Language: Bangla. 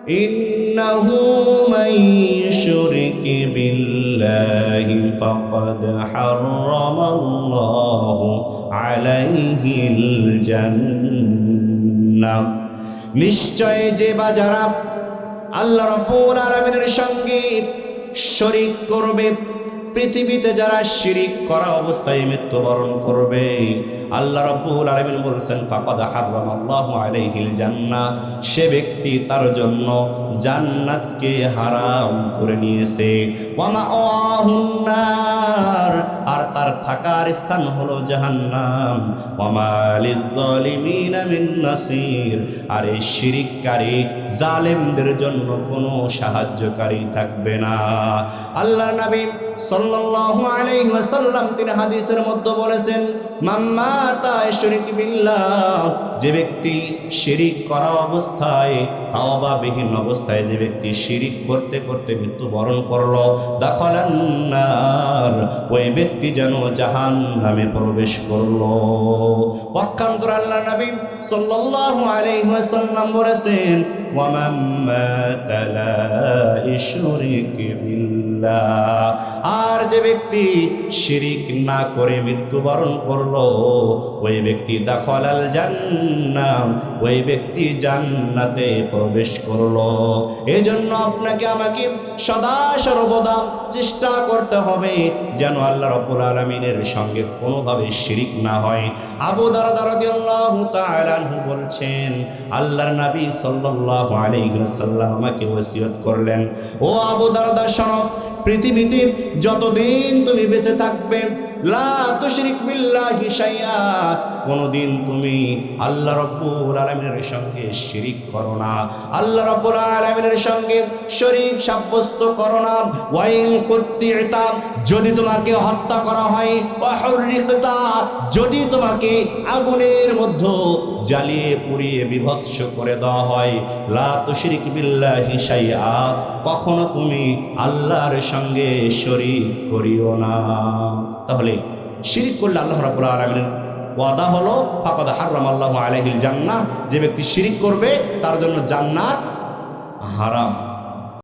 ইন্নাহু মান ইউশরিক বিল্লাহি ফাকাদ হারামাল্লাহু আলাইহিল জান্নাহ। নিশ্চয় যে বা যারা আল্লাহ রাব্বুল আলামিনের সঙ্গে শরীক করবে, পৃথিবীতে যারা শিরিক করা অবস্থায় মৃত্যুবরণ করবে, আল্লাহ রাব্বুল আলামিন বলেছেন ফাকাদ হারামাল্লাহু আলাইহিল জান্নাহ, সে ব্যক্তি তার জন্য জান্নাতকে হারাম করে নিয়েছে। ওয়া মাওয়াহুন নার, আর তার থাকার স্থান হলো জাহান্নাম। ওয়া মা লিয-যালিমিনা মিন নাসির, আর এই শিরিককারী জালেমদের জন্য কোনো সাহায্যকারী থাকবে না। আল্লাহর নবী সাল্লাল্লাহু আলাইহি ওয়াসাল্লাম তিনি হাদিসের মধ্যে বলেছেন মান মাতা ইশরিক বিল্লাহ, যে ব্যক্তি শিরিক করা অবস্থায়, তাওবাবিহীন অবস্থায় যে ব্যক্তি শিরিক করতে করতে মৃত্যুবরণ করলো, দাখালান নার, ওই ব্যক্তি যেন জাহান্নামে প্রবেশ করলো। পক্ষান্তরে আল্লাহর নবী সাল্লাল্লাহু আলাইহি ওয়াসাল্লাম বলেছেন ওয়া মান মাতা লা ইশরিক বিল্লাহ, আর যে ব্যক্তি শিরিক না করে মৃত্যুবরণ করলো, ওই ব্যক্তি দাখালাল জান্নাহ, ওই ব্যক্তি জান্নাতে প্রবেশ করলো। এজন্য আপনাকে আমাকে সদা সর্বদা চেষ্টা করতে হবে যেন আল্লাহ রাব্বুল আলামিনের সঙ্গে কোনোভাবে শিরিক না হয়। আবু দারদা রাদিয়াল্লাহু তাআলা আনহু বলছেন আল্লাহর নবী সাল্লাল্লাহু আলাইহি ওয়াসাল্লাম আমাকে ওসিয়ত করলেন, ও আবু দারদা শোনো, পৃথিবীতে যতদিন তুমি বেঁচে থাকবে লা তুশরিক বিল্লাহি শাইআ, কোনদিন তুমি আল্লাহ রাব্বুল আলামিনের সঙ্গে শিরিক করো না, আল্লাহ রাব্বুল আলামিনের সঙ্গে শরীক সাব্যস্ত করো না। ওয়াইন কুতিতা, যদি তোমাকে হত্যা করা হয়, ওয়া হুররিকতা, যদি তোমাকে আগুনের মধ্যে জ্বালিয়ে পুড়িয়ে বিভৎস করে দেওয়া হয়, লা তুশরিক বিল্লাহি শাইআ, কখনো তুমি আল্লাহর সঙ্গে শরীক করিও না। তাহলে শিরিক করলে আল্লাহ রাব্বুল আলামিনের ওয়াদা হলো ফাকাদ হারামাল্লাহু আলাইহিল জান্নাহ, যে ব্যক্তি শিরিক করবে তার জন্য জান্নাত হারাম।